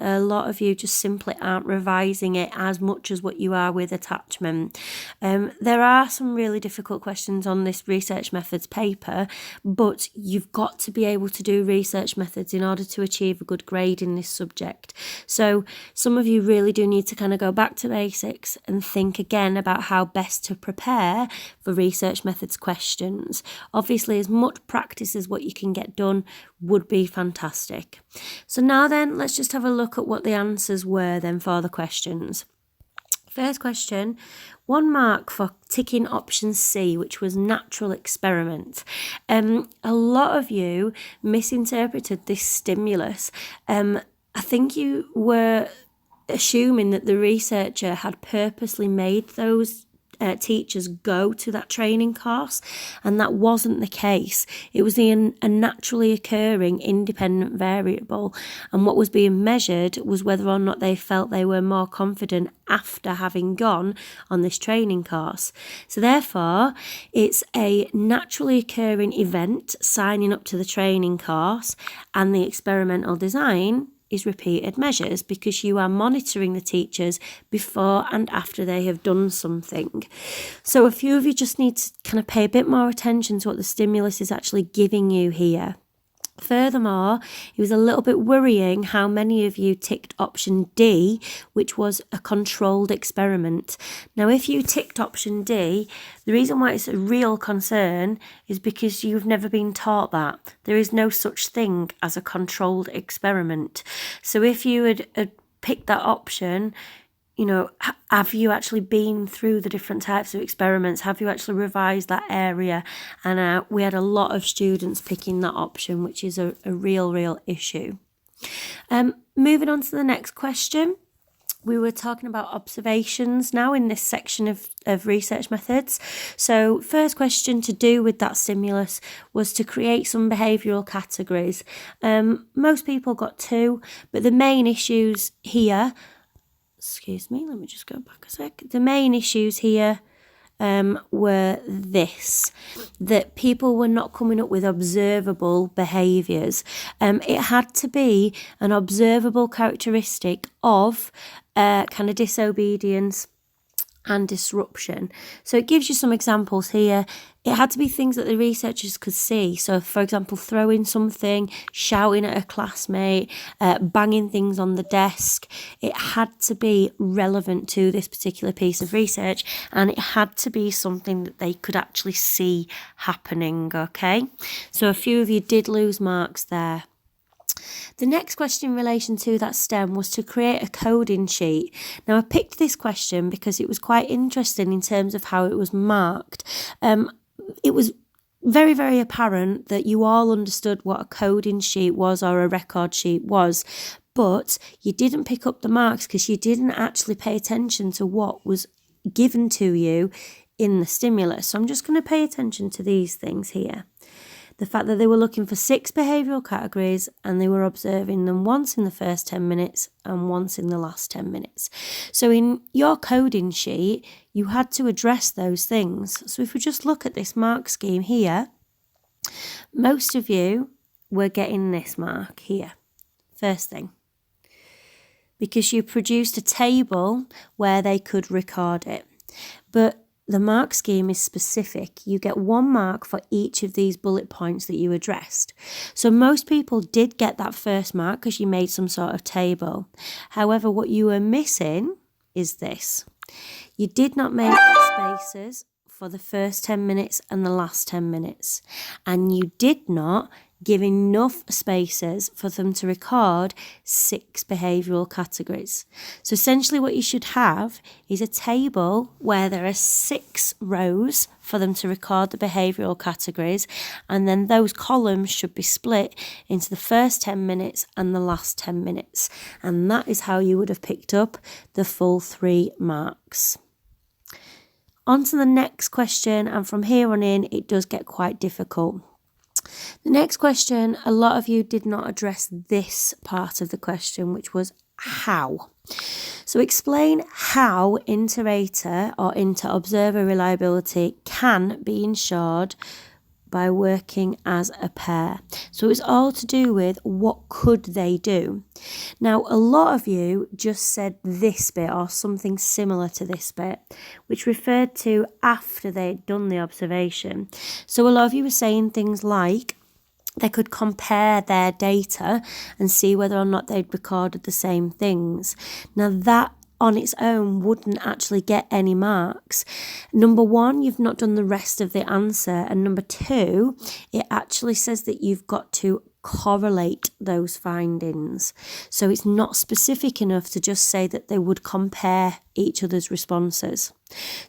a lot of you just simply aren't revising it as much as what you are with attachment. There are some really difficult questions on this research methods paper, but you've got to be able to do research methods in order to achieve a good grade in this subject. So some of you really do need to kind of go back to basics and think again about how best to prepare for research methods questions. Obviously, as much practice as what you can get done would be fantastic. So now then, let's just have a look at what the answers were then for the questions. First question, 1 mark for ticking option C, which was natural experiment. A lot of you misinterpreted this stimulus. I think you were assuming that the researcher had purposely made those teachers go to that training course, and that wasn't the case. It was a naturally occurring independent variable, and what was being measured was whether or not they felt they were more confident after having gone on this training course. So therefore, it's a naturally occurring event, signing up to the training course, and the experimental design is repeated measures, because you are monitoring the teachers before and after they have done something. So a few of you just need to kind of pay a bit more attention to what the stimulus is actually giving you here. Furthermore, it was a little bit worrying how many of you ticked option D, which was a controlled experiment. Now, if you ticked option D, the reason why it's a real concern is because you've never been taught that. There is no such thing as a controlled experiment. So if you had picked that option, you know, have you actually been through the different types of experiments? Have you actually revised that area? And we had a lot of students picking that option, which is a real issue. Moving on to the next question. We were talking about observations now in this section of research methods. So first question to do with that stimulus was to create some behavioural categories. Most people got 2, but the main issues here, excuse me, let me just go back a sec. The main issues here were this, that people were not coming up with observable behaviours. It had to be an observable characteristic of kind of disobedience and disruption. So it gives you some examples here. It had to be things that the researchers could see. So, for example, throwing something, shouting at a classmate, banging things on the desk. It had to be relevant to this particular piece of research, and it had to be something that they could actually see happening, okay? So a few of you did lose marks there. The next question in relation to that STEM was to create a coding sheet. Now, I picked this question because it was quite interesting in terms of how it was marked. It was very apparent that you all understood what a coding sheet was or a record sheet was, but you didn't pick up the marks because you didn't actually pay attention to what was given to you in the stimulus. So I'm just going to pay attention to these things here. The fact that they were looking for 6 behavioural categories and they were observing them once in the first 10 minutes and once in the last 10 minutes. So in your coding sheet, you had to address those things. So if we just look at this mark scheme here, most of you were getting this mark here, first thing, because you produced a table where they could record it. But the mark scheme is specific. You get 1 mark for each of these bullet points that you addressed. So most people did get that first mark because you made some sort of table. However, what you were missing is this. You did not make spaces for the first 10 minutes and the last 10 minutes. And you did not give enough spaces for them to record 6 behavioural categories. So essentially what you should have is a table where there are 6 rows for them to record the behavioural categories, and then those columns should be split into the first 10 minutes and the last 10 minutes. And that is how you would have picked up the full 3 marks. On to the next question, and from here on in, it does get quite difficult. The next question, a lot of you did not address this part of the question, which was how. So explain how Interrater or Inter-Observer reliability can be ensured by working as a pair. So it's all to do with what could they do. Now, a lot of you just said this bit or something similar to this bit, which referred to after they'd done the observation. So a lot of you were saying things like they could compare their data and see whether or not they'd recorded the same things. Now, that on its own wouldn't actually get any marks. Number one, you've not done the rest of the answer. And number two, it actually says that you've got to correlate those findings. So it's not specific enough to just say that they would compare each other's responses.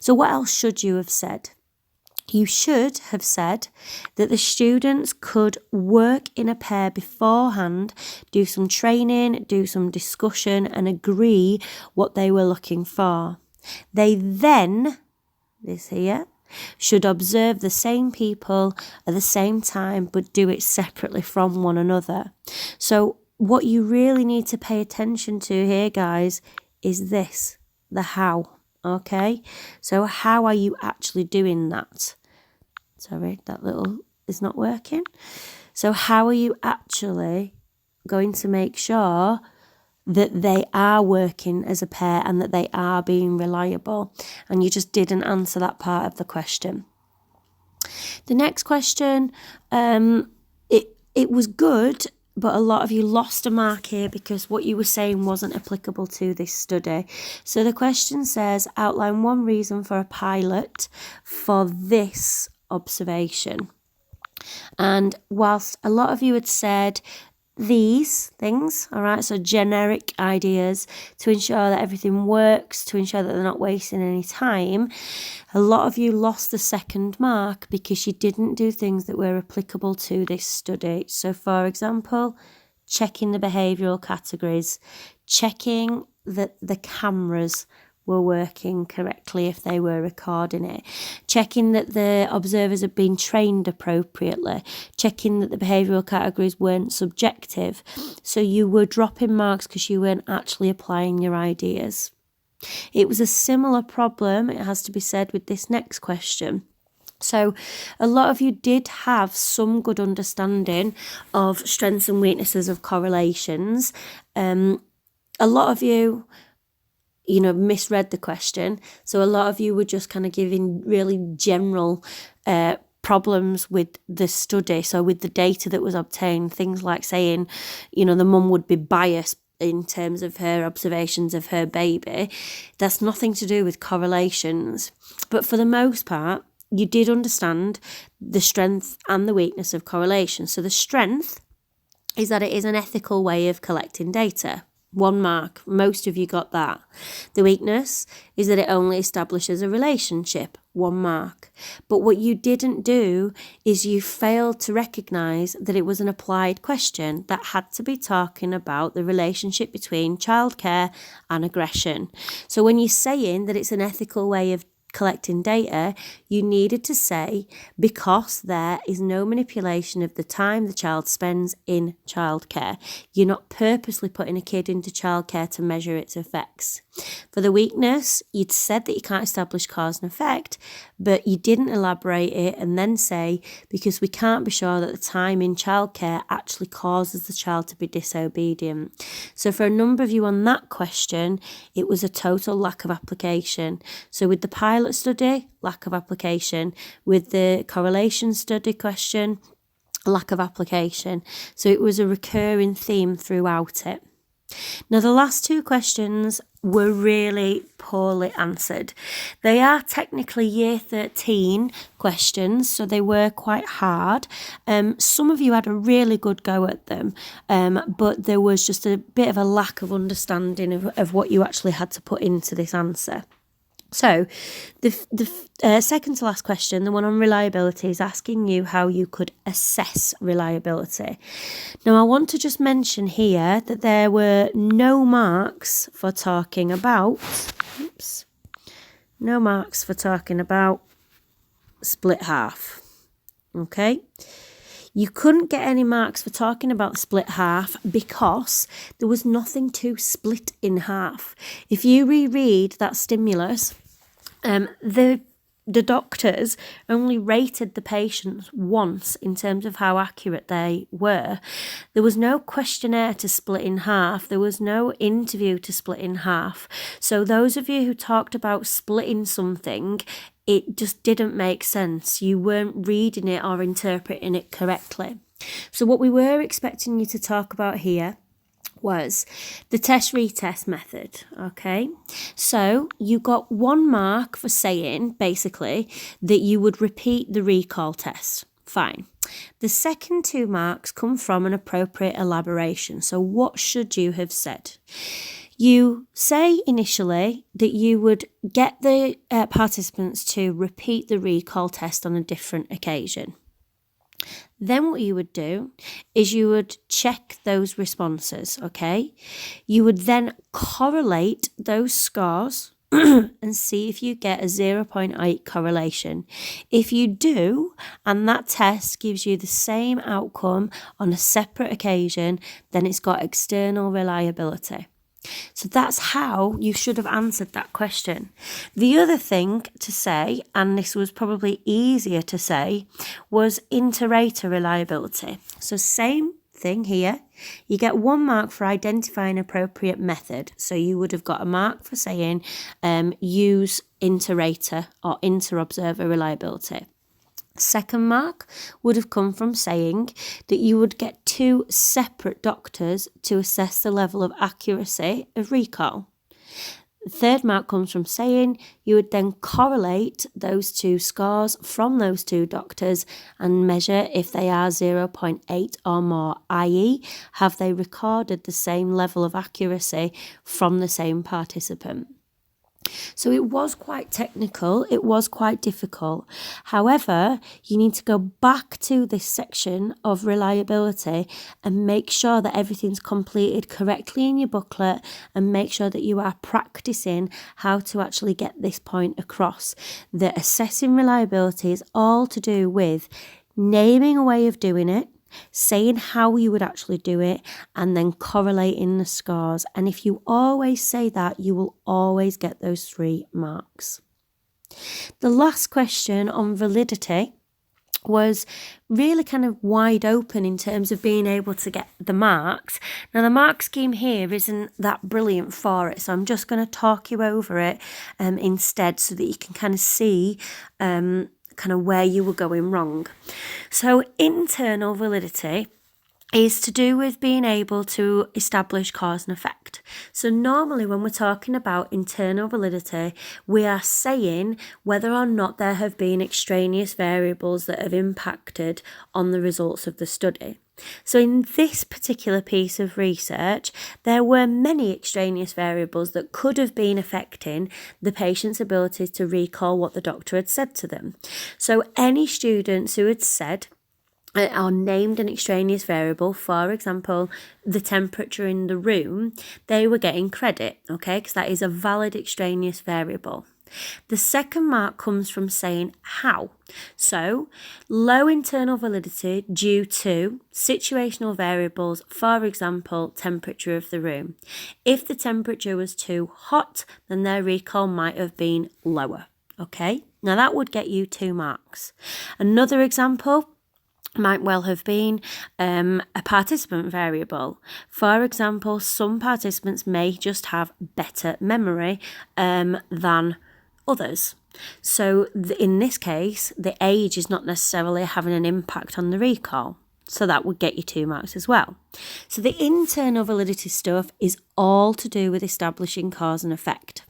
So what else should you have said? You should have said that the students could work in a pair beforehand, do some training, do some discussion, and agree what they were looking for. They then, this here, should observe the same people at the same time, but do it separately from one another. So what you really need to pay attention to here, guys, is this, the how. Okay, so how are you actually doing that? Sorry, that little is not working. So how are you actually going to make sure that they are working as a pair and that they are being reliable? And you just didn't answer that part of the question. The next question, it was good, but a lot of you lost a mark here because what you were saying wasn't applicable to this study. So the question says, outline one reason for a pilot for this observation. And whilst a lot of you had said these things, all right, so generic ideas to ensure that everything works, to ensure that they're not wasting any time, a lot of you lost the second mark because you didn't do things that were applicable to this study. So for example, checking the behavioural categories, checking that the cameras were working correctly if they were recording it, checking that the observers had been trained appropriately, checking that the behavioural categories weren't subjective. So you were dropping marks because you weren't actually applying your ideas. It was a similar problem, it has to be said, with this next question. So a lot of you did have some good understanding of strengths and weaknesses of correlations. A lot of you misread the question. So a lot of you were just kind of giving really general problems with the study. So with the data that was obtained, things like saying, the mum would be biased in terms of her observations of her baby. That's nothing to do with correlations. But for the most part, you did understand the strength and the weakness of correlation. So the strength is that it is an ethical way of collecting data. 1 mark. Most of you got that. The weakness is that it only establishes a relationship. 1 mark. But what you didn't do is you failed to recognise that it was an applied question that had to be talking about the relationship between childcare and aggression. So when you're saying that it's an ethical way of collecting data, you needed to say because there is no manipulation of the time the child spends in childcare. You're not purposely putting a kid into childcare to measure its effects. For the weakness, you'd said that you can't establish cause and effect, but you didn't elaborate it and then say because we can't be sure that the time in childcare actually causes the child to be disobedient. So for a number of you on that question, it was a total lack of application. So with the pilot study, lack of application. With the correlation study question, lack of application. So it was a recurring theme throughout it. Now, the last 2 questions were really poorly answered. They are technically year 13 questions, so they were quite hard. Some of you had a really good go at them, but there was just a bit of a lack of understanding of what you actually had to put into this answer. So the second to last question, the one on reliability, is asking you how you could assess reliability. Now, I want to just mention here that there were no marks for talking about, split half, okay? You couldn't get any marks for talking about split half because there was nothing to split in half. If you reread that stimulus, the the doctors only rated the patients once in terms of how accurate they were. There was no questionnaire to split in half. There was no interview to split in half. So those of you who talked about splitting something, it just didn't make sense. You weren't reading it or interpreting it correctly. So what we were expecting you to talk about here was the test-retest method, okay? So you got 1 mark for saying, basically, that you would repeat the recall test. Fine. The second 2 marks come from an appropriate elaboration. So what should you have said? You say initially that you would get the participants to repeat the recall test on a different occasion. Then what you would do is you would check those responses, okay? You would then correlate those scores and see if you get a 0.8 correlation. If you do, and that test gives you the same outcome on a separate occasion, then it's got external reliability. So that's how you should have answered that question. The other thing to say, and this was probably easier to say, was Interrater Reliability. So same thing here. You get 1 mark for identifying appropriate method. So you would have got a mark for saying use Interrater or Interobserver Reliability. Second mark would have come from saying that you would get 2 separate doctors to assess the level of accuracy of recall. The third mark comes from saying you would then correlate those 2 scores from those 2 doctors and measure if they are 0.8 or more, i.e. have they recorded the same level of accuracy from the same participant. So it was quite technical, it was quite difficult. However, you need to go back to this section of reliability and make sure that everything's completed correctly in your booklet and make sure that you are practicing how to actually get this point across. That assessing reliability is all to do with naming a way of doing it, saying how you would actually do it, and then correlating the scores. And if you always say that, you will always get those 3 marks. The last question on validity was really kind of wide open in terms of being able to get the marks. Now the mark scheme here isn't that brilliant for it, so I'm just going to talk you over it instead so that you can kind of see kind of where you were going wrong. So internal validity is to do with being able to establish cause and effect. So normally when we're talking about internal validity, we are saying whether or not there have been extraneous variables that have impacted on the results of the study. So in this particular piece of research, there were many extraneous variables that could have been affecting the patient's ability to recall what the doctor had said to them. So any students who had said or named an extraneous variable, for example, the temperature in the room, they were getting credit, okay, because that is a valid extraneous variable. The second mark comes from saying how. So, low internal validity due to situational variables, for example, temperature of the room. If the temperature was too hot, then their recall might have been lower, okay? Now that would get you 2 marks. Another example might well have been a participant variable. For example, some participants may just have better memory than others. So in this case, the age is not necessarily having an impact on the recall. So that would get you 2 marks as well. So the internal validity stuff is all to do with establishing cause and effect.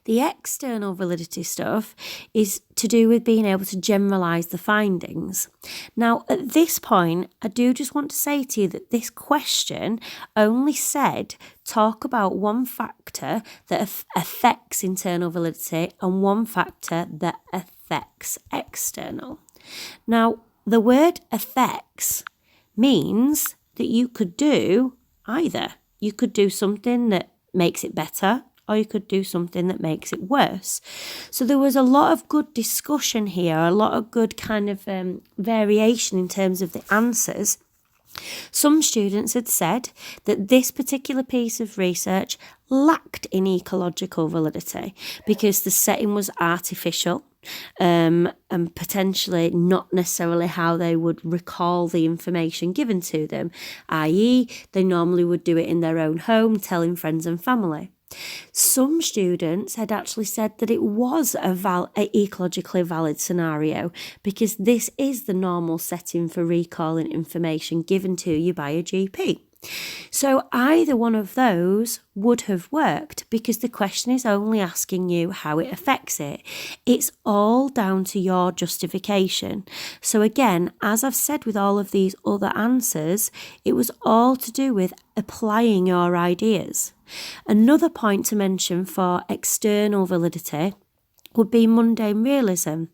The external validity stuff is to do with being able to generalise the findings. Now, at this point, I do just want to say to you that this question only said talk about one factor that affects internal validity and one factor that affects external. Now, the word affects means that you could do either. You could do something that makes it better, or you could do something that makes it worse. So there was a lot of good discussion here, a lot of good kind of variation in terms of the answers. Some students had said that this particular piece of research lacked in ecological validity because the setting was artificial. and potentially not necessarily how they would recall the information given to them, i.e. they normally would do it in their own home, telling friends and family. Some students had actually said that it was a ecologically valid scenario because this is the normal setting for recalling information given to you by a GP. So either one of those would have worked because the question is only asking you how it affects it. It's all down to your justification. So again, as I've said with all of these other answers, it was all to do with applying your ideas. Another point to mention for external validity would be mundane realism.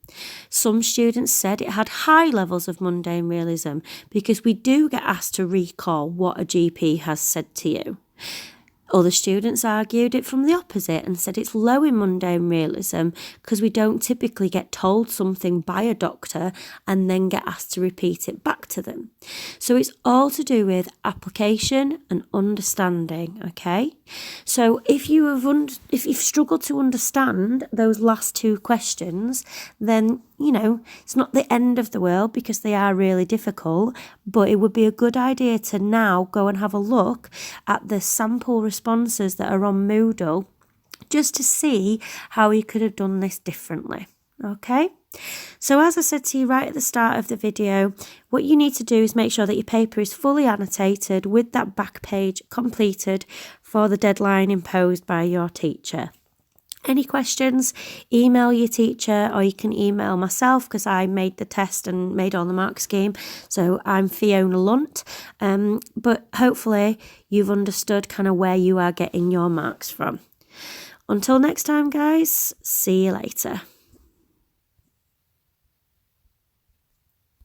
Some students said it had high levels of mundane realism because we do get asked to recall what a GP has said to you. Other students argued it from the opposite and said it's low in mundane realism because we don't typically get told something by a doctor and then get asked to repeat it back to them. So it's all to do with application and understanding, okay? So if you've struggled to understand those last two questions, then it's not the end of the world because they are really difficult, but it would be a good idea to now go and have a look at the sample responses that are on Moodle just to see how you could have done this differently, okay? So as I said to you right at the start of the video, what you need to do is make sure that your paper is fully annotated with that back page completed for the deadline imposed by your teacher. Any questions, email your teacher or you can email myself because I made the test and made all the mark scheme. So I'm Fiona Lunt, but hopefully you've understood kind of where you are getting your marks from. Until next time, guys, see you later.